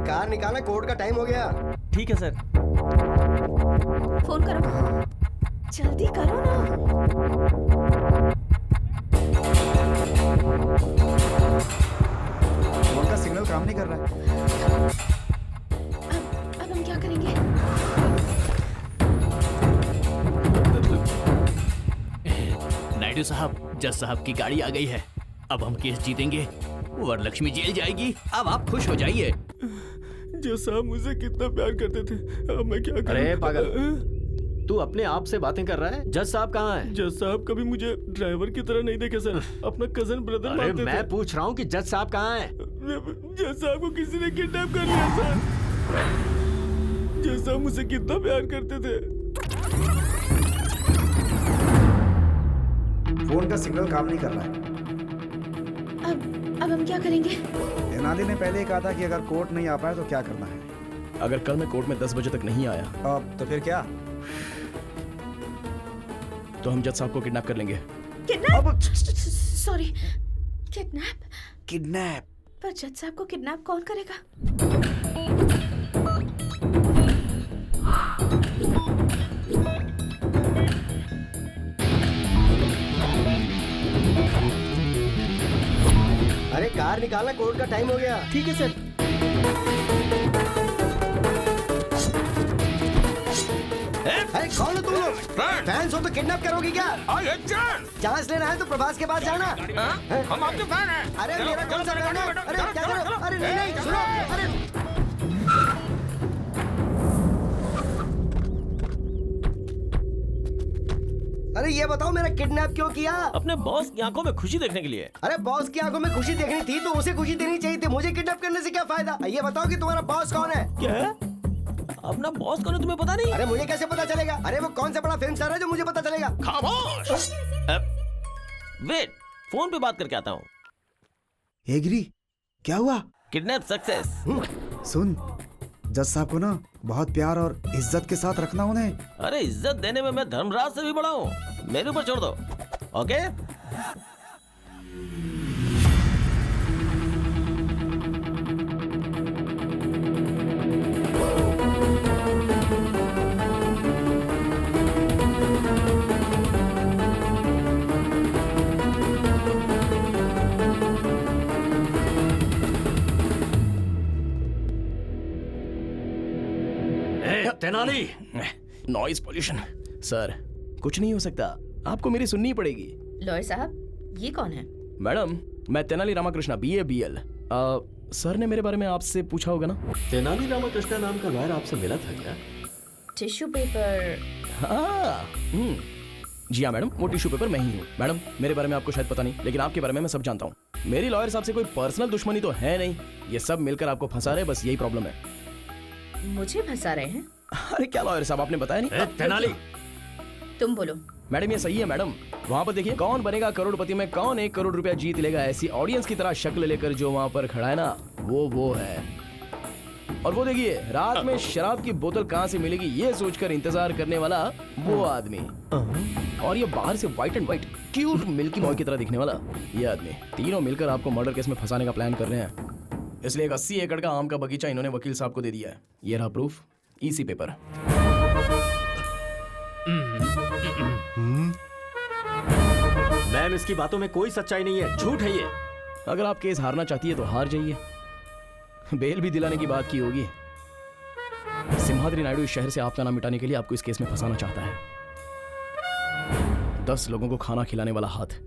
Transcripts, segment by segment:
Car निकाला, court का time हो गया। ठीक है सर। फोन करो, जल्दी करो ना। फोन का सिग्नल काम नहीं कर रहा है। अब हम क्या करेंगे? नायडू साहब, जज साहब की गाड़ी आ गई है। अब हम केस जीतेंगे, वरलक्ष्मी जेल जाएगी। अब आप खुश हो जाइए। जज साहब मुझसे कितना प्यार करते थे, अब मैं क्या करूं? अरे पागल, तू अपने आप से बातें कर रहा है? जज साहब कहाँ है? जज साहब कभी मुझे ड्राइवर की तरह नहीं देखे सर, अपना कजन ब्रदर अरे मानते मैं थे। पूछ रहा हूँ कि जज साहब कहाँ है? जज साहब को किसी ने किडनैप कर लिया सर। जज साहब मुझसे कितना प्यार करते थे। फोन का सिग्नल काम नहीं कर रहा है। अब हम क्या करेंगे? तेनाली ने पहले ही कहा था कि अगर कोर्ट नहीं आ पाए तो क्या करना है। अगर कल मैं कोर्ट में 10 बजे तक नहीं आया अब तो फिर क्या? तो हम जज साहब को किडनैप कर लेंगे। किडनैप? Sorry, kidnap? किडनैप? पर जज साहब को किडनैप कौन करेगा? अरे कार निकाला, कोर्ट का टाइम हो गया। ठीक है सर। अरे कौन हो तुम लोग? फैंस हो तो किडनैप करोगी क्या? चांस लेना है तो प्रभास के पास जाना। हम आपके फैन हैं। अरे मेरा कौन सा फैन है? अरे क्या कर रहे हो? अरे नहीं सुनो। अरे अरे ये बताओ, मेरा किडनैप क्यों किया? अपने बॉस की आंखों में खुशी देखने के लिए। अरे बॉस की आंखों में खुशी देखनी थी तो उसे खुशी देनी चाहिए थी। मुझे किडनैप करने से क्या फायदा? ये बताओ कि तुम्हारा बॉस कौन है? क्या है? अपना बॉस कौन है तुम्हें पता नहीं? अरे मुझे कैसे पता चलेगा? अरे वो कौन सा बड़ा फिल्म स्टार है जो मुझे पता चलेगा? खामोश। वेट, फोन पे बात करके आता हूँ। एग्री? क्या हुआ? Kidnap success. सुन, जज साहब को ना बहुत प्यार और इज्जत के साथ रखना उन्हें। अरे इज्जत देने में मैं धर्मराज से भी बड़ा हूँ, मेरे ऊपर छोड़ दो। Okay? Tenali, noise pollution. Sir कुछ नहीं हो सकता, आपको मेरी सुननी पड़ेगी। लॉयर साहब, ये कौन है? मैडम, मैं Tenali Ramakrishna, BA BL। Sir ने मेरे बारे में आपसे पूछा होगा ना? तेनाली रामाकृष्णा नाम का लॉयर आपसे मिला था क्या? Tissue paper? हाँ, जी हाँ मैडम, वो टिश्यू पेपर मैं ही हूँ। मैडम, मेरे बारे में आपको शायद पता नहीं, लेकिन आपके बारे में मैं सब जानता हूँ। मेरी लॉयर साहब से कोई पर्सनल दुश्मनी तो है नहीं, ये सब मिलकर आपको फंसा रहे, बस यही प्रॉब्लम है। मुझे फंसा रहे हैं? अरे क्या लॉयर साहब, आपने बताया नहीं? तेनाली, तुम बोलो। मैडम ये सही है मैडम, वहाँ पर देखिए, कौन बनेगा करोड़पति में कौन 1 करोड़ रुपया जीत लेगा, ऐसी ऑडियंस की तरह शक्ल लेकर जो वहाँ पर खड़ा है ना, वो है। और वो देखिए, रात में शराब की बोतल कहाँ से मिलेगी ये सोचकर इंतजार करने वाला वो आदमी। और ये बाहर से white and white cute milky boy की तरह दिखने वाला ये आदमी। तीनों मिलकर आपको मर्डर केस में फंसाने का प्लान कर रहे हैं। इसलिए एक 80 एकड़ का आम का बगीचा इन्होंने वकील साहब को दे दिया है। ये रहा प्रूफ, EC पेपर। मैम इसकी बातों में कोई सच्चाई नहीं है, झूठ है ये। अगर आप केस हारना चाहती है तो हार जाइए, बेल भी दिलाने की बात की होगी। सिम्हाद्री नायडू इस शहर से आपका नाम मिटाने के लिए आपको इस केस में फंसाना चाहता है। 10 लोगों को खाना खिलाने वाला हाथ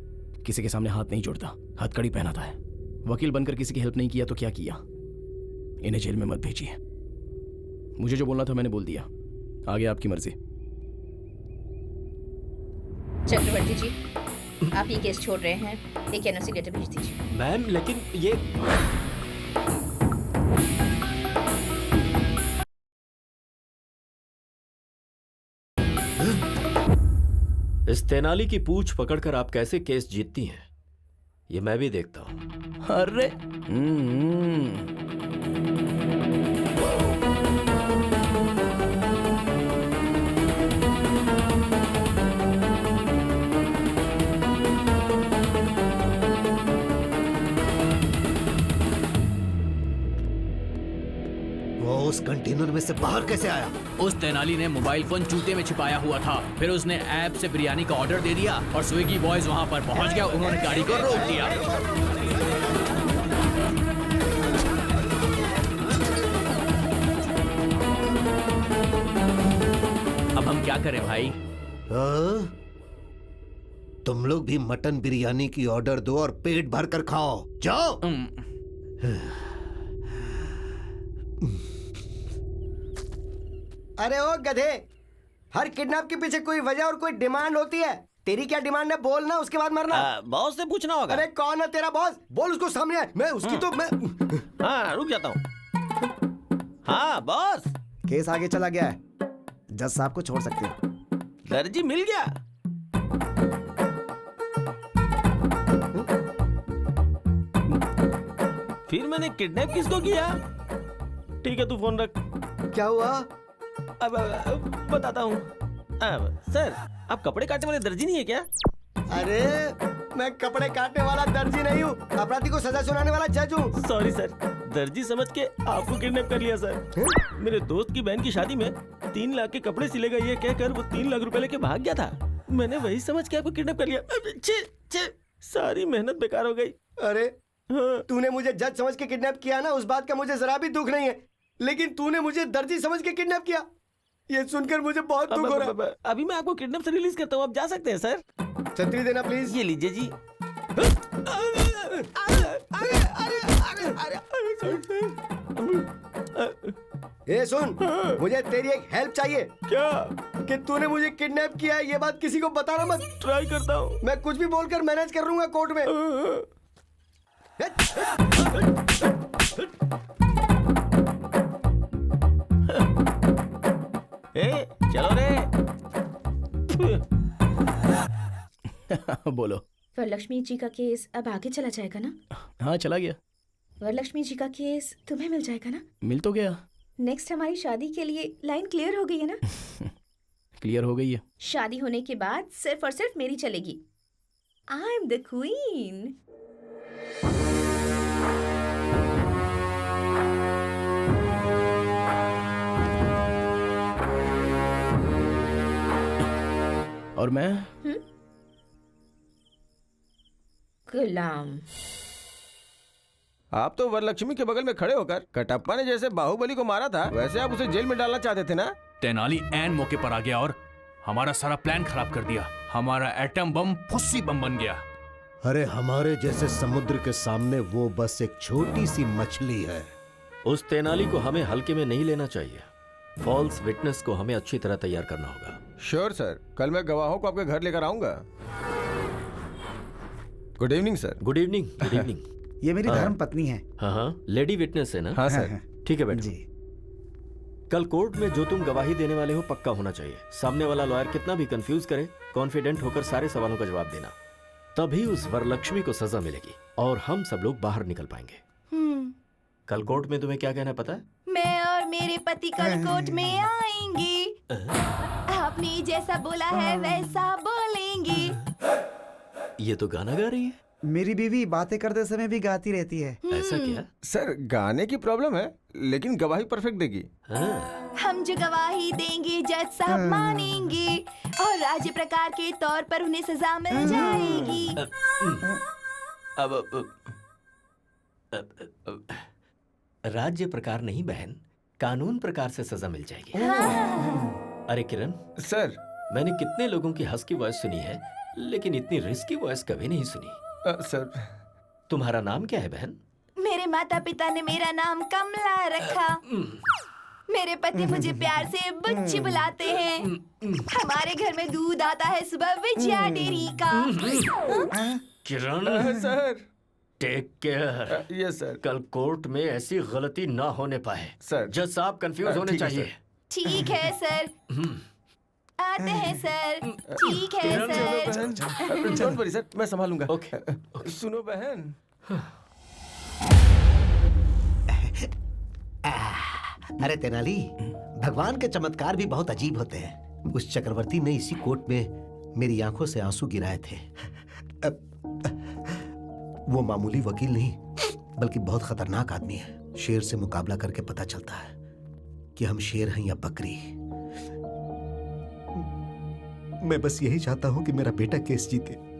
किसी के सामने हाथ नहीं जोड़ता, हथकड़ी पहनाता है। वकील बनकर किसी की हेल्प नहीं किया तो क्या किया? इन्हें जेल में मत भेजिए। मुझे जो बोलना था मैंने बोल दिया, आगे आपकी मर्जी। चक्रवर्ती जी, आप ये केस छोड़ रहे हैं, एक NOC लेटर भेज दीजिए। मैम लेकिन ये इस तेनाली की पूंछ पकड़कर आप कैसे केस जीतती हैं, ये मैं भी देखता हूं। अरे उस कंटेनर में से बाहर कैसे आया? उस तेनाली ने मोबाइल फोन जूते में छिपाया हुआ था। फिर उसने ऐप से बिरयानी का ऑर्डर दे दिया और स्विगी बॉयज वहां पर पहुंच गया। उन्होंने गाड़ी को रोक दिया। अब हम क्या करें भाई? हाँ? तुम लोग भी मटन बिरयानी की ऑर्डर दो और पेट भर कर खाओ। जाओ। अरे ओ गधे, हर किडनैप के पीछे कोई वजह और कोई डिमांड होती है। तेरी क्या डिमांड है बोल ना, उसके बाद मरना। बॉस से पूछना होगा। अरे कौन है तेरा बॉस? बोल उसको सामने है। मैं उसकी तो मैं हाँ रुक जाता हूँ। हाँ बॉस, केस आगे चला गया है, जज साहब को छोड़ सकते हो। दर्जी मिल गया। फिर मैंने किडनैप किसको किया? ठीक है तू फोन रख। क्या हुआ? अब बताता हूँ। सर आप कपड़े काटने वाले दर्जी नहीं है क्या? अरे मैं कपड़े काटने वाला दर्जी नहीं हूँ, अपराधी को सजा सुनाने वाला जज हूँ। सॉरी सर, दर्जी समझ के आपको किडनैप कर लिया सर। मेरे दोस्त की बहन की शादी में 3 लाख के कपड़े सिलेगा ये कहकर वो 3 लाख रुपए लेके भाग गया था। मैंने वही समझ के आपको किडनैप कर लिया। छे, सारी मेहनत बेकार हो गई। अरे हाँ। तूने मुझे जज समझ के किडनैप किया ना, उस बात का मुझे जरा भी दुख नहीं है, लेकिन तूने मुझे दर्जी समझ के किडनैप किया, ये सुनकर मुझे बहुत दुख हो रहा है। अभी मैं आपको किडनैप से रिलीज करता हूँ, आप जा सकते हैं सर। छतरी देना प्लीज। ये लीजिए जी। ए सुन, मुझे तेरी एक हेल्प चाहिए। क्या? कि तूने मुझे किडनैप किया है, ये बात किसी को बताना मत। ट्राई करता हूँ। मैं कुछ भी बोलकर मैनेज कर लूंगा कोर्ट में। चलो रे। बोलो। वरलक्ष्मी जी का केस अब आगे चला जाएगा ना? हाँ चला गया। वरलक्ष्मी जी का केस तुम्हें मिल जाएगा ना? मिल तो गया। नेक्स्ट हमारी शादी के लिए लाइन क्लियर हो गई है ना? क्लियर हो गई है। शादी होने के बाद सिर्फ और सिर्फ मेरी चलेगी। I am the queen. और मैं गुलाम। आप तो वरलक्ष्मी के बगल में खड़े होकर कटप्पा ने जैसे बाहुबली को मारा था वैसे आप उसे जेल में डालना चाहते थे ना? तेनाली ऐन मौके पर आ गया और हमारा सारा प्लान खराब कर दिया। हमारा एटम बम फुस्सी बम बन गया। अरे हमारे जैसे समुद्र के सामने वो बस एक छोटी सी मछली है। उस तेनाली को हमें हल्के में नहीं लेना चाहिए। फॉल्स विटनेस को हमें अच्छी तरह तैयार करना होगा। श्योर सर, कल मैं गवाहों को आपके घर लेकर आऊंगा। Good evening sir. Good evening. Good evening. ये मेरी धर्म पत्नी है। हाँ, लेडी विटनेस है ना? हाँ सर। ठीक है बेटा जी। कल कोर्ट में जो तुम गवाही देने वाले हो पक्का होना चाहिए। सामने वाला लॉयर कितना भी कंफ्यूज करे, कॉन्फिडेंट होकर सारे सवालों का जवाब देना। तभी उस वरलक्ष्मी को सजा मिलेगी और हम सब लोग बाहर निकल पाएंगे। कल कोर्ट में तुम्हें क्या कहना है पता है? मैं और मेरे पति कल कोर्ट में आएंगे। आपने जैसा बोला है वैसा बोलेंगे। ये तो गाना गा रही है। मेरी बीवी बातें करते समय भी गाती रहती है। ऐसा क्या? सर गाने की प्रॉब्लम है लेकिन गवाही परफेक्ट देगी। हाँ। हम जो गवाही देंगे जज साहब मानेंगे और राज्य प्रकार के तौर पर उन्हें सजा मिल जाएगी। अब राज्य प्रकार नहीं बहन, कानून प्रकार से सजा मिल जाएगी। अरे किरण सर, मैंने कितने लोगों की हंस की वॉइस सुनी है लेकिन इतनी रिस्की वॉइस कभी नहीं सुनी। सर तुम्हारा नाम क्या है बहन? मेरे माता पिता ने मेरा नाम कमला रखा। मेरे पति मुझे प्यार से बुच्ची बुलाते हैं। हमारे घर में दूध आता है सुबह विजया डेयरी का। Kiran sir take care. Yes sir. कल कोर्ट में ऐसी गलती ना होने पाए। सर जज साहब कंफ्यूज होने ठीक है, चाहिए। ठीक है सर। आते हैं सर। ठीक है सर। डोंट वरी सर, मैं संभालूंगा। ओके। सुनो बहन, अरे तेनाली, भगवान के चमत्कार भी बहुत अजीब होते हैं। उस चक्रवर्ती ने इसी कोर्ट में मेरी आंखों से आंसू गिराए थे। वो मामूली वकील नहीं बल्कि बहुत खतरनाक आदमी है। शेर से मुकाबला करके पता चलता है कि हम शेर हैं या बकरी। मैं बस यही चाहता हूं कि मेरा बेटा केस जीते।